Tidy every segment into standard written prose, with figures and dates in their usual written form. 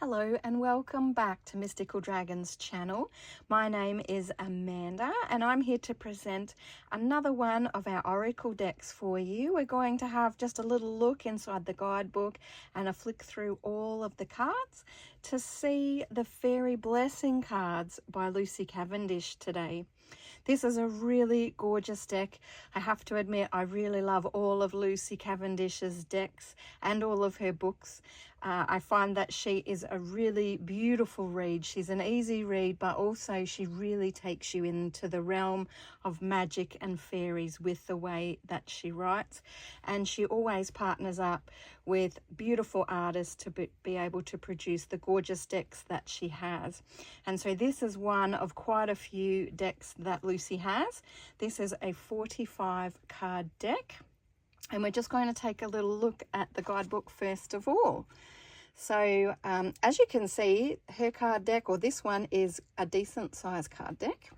Hello and welcome back to Mystical Dragons channel. My name is Amanda and I'm here to present another one of our oracle decks for you. We're going to have just a little look inside the guidebook and a flick through all of the cards to see the Faery Blessing cards by Lucy Cavendish today. This is a really gorgeous deck. I have to admit, I really love all of Lucy Cavendish's decks and all of her books. I find that she is a really beautiful read. She's an easy read, but also she really takes you into the realm of magic and fairies with the way that she writes. And she always partners up with beautiful artists to be able to produce the gorgeous decks that she has. And so this is one of quite a few decks that Lucy has. This is a 45 card deck. And we're just going to take a little look at the guidebook first of all. So as you can see, her card deck, or this one, is a decent size card deck.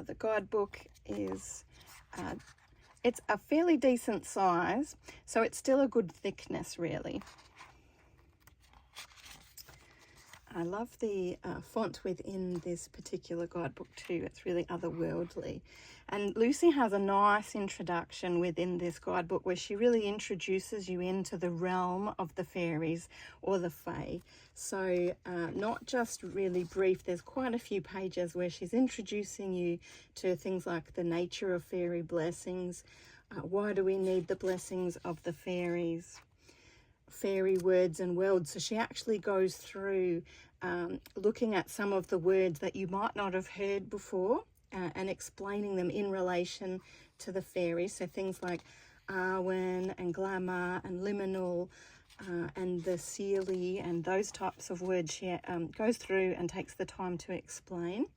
The guidebook is, it's a fairly decent size, so it's still a good thickness really. I love the font within this particular guidebook too. It's really otherworldly. And Lucy has a nice introduction within this guidebook where she really introduces you into the realm of the fairies or the fae. So not just really brief, there's quite a few pages where she's introducing you to things like the nature of fairy blessings, why do we need the blessings of the fairies, fairy words and worlds. So she actually goes through looking at some of the words that you might not have heard before and explaining them in relation to the fairies. So things like Arwen and glamour and liminal and the sealy and those types of words she goes through and takes the time to explain.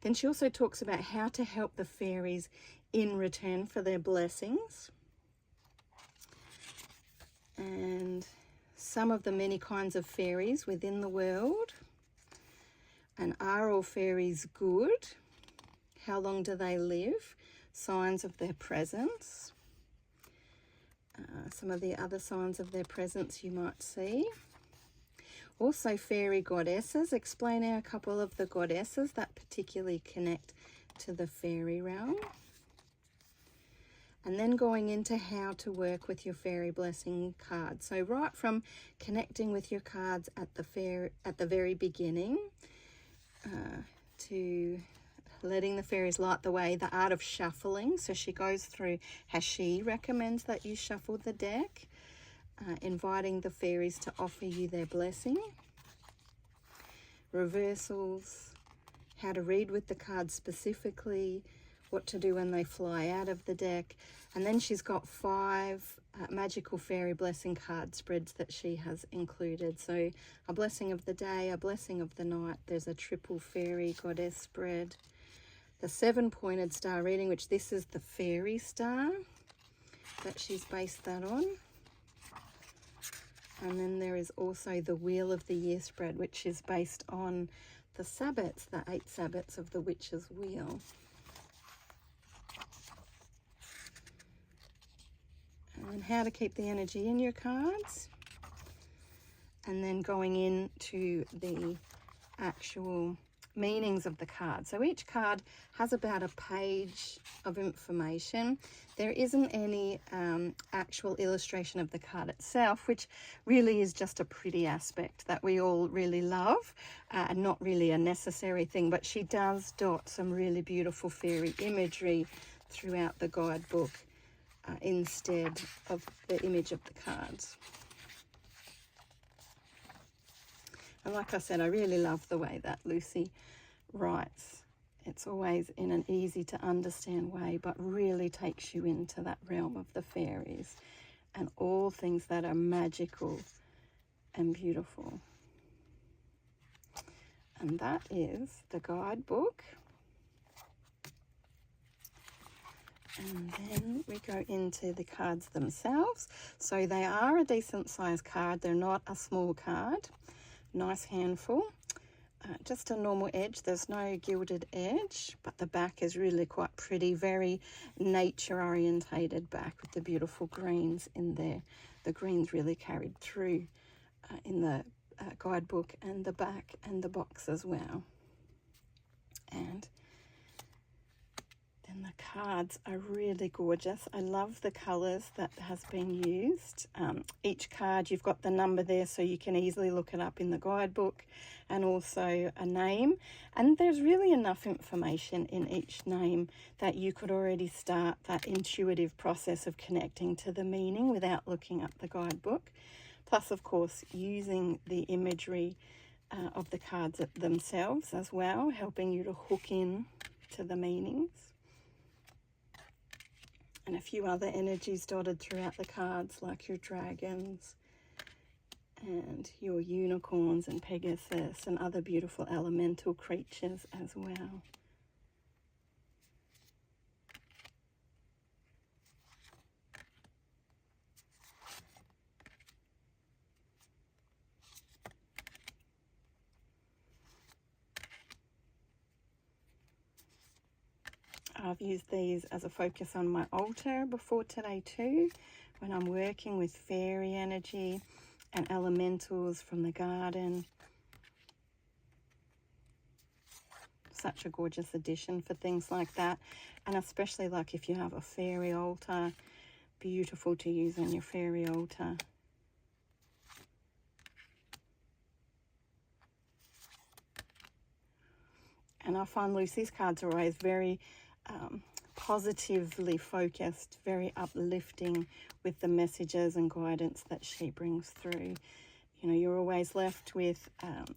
Then she also talks about how to help the fairies in return for their blessings. And some of the many kinds of fairies within the world. And are all fairies good? How long do they live? Signs of their presence. Some of the other signs of their presence you might see. Also fairy goddesses. Explain a couple of the goddesses that particularly connect to the fairy realm. And then going into how to work with your fairy blessing cards. So right from connecting with your cards at the very beginning to letting the fairies light the way, the art of shuffling. So she goes through how she recommends that you shuffle the deck, inviting the fairies to offer you their blessing. Reversals, how to read with the cards specifically, what to do when they fly out of the deck. And then she's got 5 magical fairy blessing card spreads that she has included. So a blessing of the day, a blessing of the night. There's a triple fairy goddess spread. The 7-pointed star reading, which this is the fairy star that she's based that on. And then there is also the wheel of the year spread, which is based on the sabbats, the 8 sabbats of the witch's wheel. And how to keep the energy in your cards, and then going into the actual meanings of the card. So each card has about a page of information. There isn't any actual illustration of the card itself, which really is just a pretty aspect that we all really love and not really a necessary thing, but she does dot some really beautiful fairy imagery throughout the guidebook instead of the image of the cards. And like I said, I really love the way that Lucy writes. It's always in an easy to understand way, but really takes you into that realm of the fairies and all things that are magical and beautiful. And that is the guidebook. And then we go into the cards themselves. So they are a decent size card. They're not a small card. Nice handful. Just a normal edge. There's no gilded edge, but the back is really quite pretty. Very nature orientated back with the beautiful greens in there. The greens really carried through in the guidebook and the back and the box as well. And then the cards are really gorgeous. I love the colours that has been used. Each card, you've got the number there so you can easily look it up in the guidebook, and also a name. And there's really enough information in each name that you could already start that intuitive process of connecting to the meaning without looking up the guidebook. Plus, of course, using the imagery of the cards themselves as well, helping you to hook in to the meanings. And a few other energies dotted throughout the cards, like your dragons and your unicorns and Pegasus and other beautiful elemental creatures as well. I've used these as a focus on my altar before today too, when I'm working with fairy energy and elementals from the garden. Such a gorgeous addition for things like that, and especially like if you have a fairy altar, beautiful to use on your fairy altar. And I find Lucy's cards are always very positively focused, very uplifting with the messages and guidance that she brings through. You know, you're always left with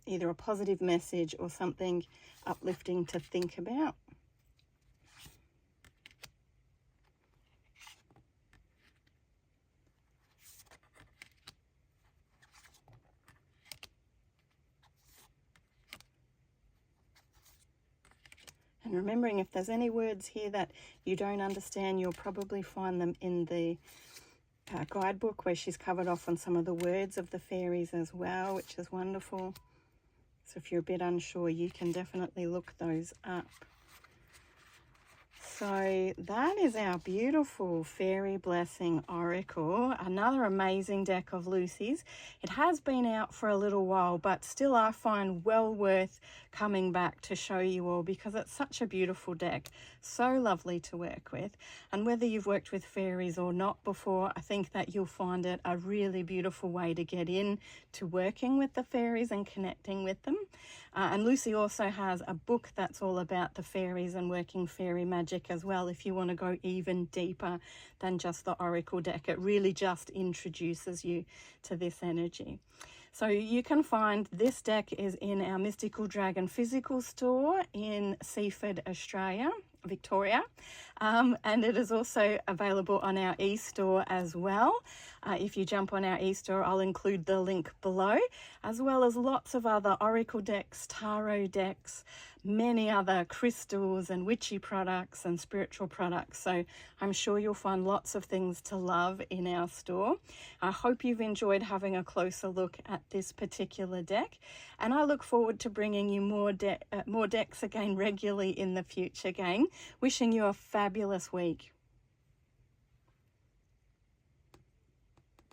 either a positive message or something uplifting to think about. And remembering, if there's any words here that you don't understand, you'll probably find them in the guidebook, where she's covered off on some of the words of the fairies as well, which is wonderful. So if you're a bit unsure, you can definitely look those up. So that is our beautiful Fairy Blessing Oracle, another amazing deck of Lucy's. It has been out for a little while, but still I find well worth coming back to show you all, because it's such a beautiful deck, so lovely to work with. And whether you've worked with fairies or not before, I think that you'll find it a really beautiful way to get in to working with the fairies and connecting with them. And Lucy also has a book that's all about the fairies and working fairy magic as well, if you want to go even deeper than just the oracle deck. It really just introduces you to this energy. So you can find this deck is in our Mystical Dragon physical store in Seaford, Australia, Victoria, and it is also available on our e-store as well. If you jump on our e-store, I'll include the link below, as well as lots of other oracle decks, tarot decks, many other crystals and witchy products and spiritual products. So I'm sure you'll find lots of things to love in our store. I hope you've enjoyed having a closer look at this particular deck, and I look forward to bringing you more decks again regularly in the future. Wishing you a fabulous week.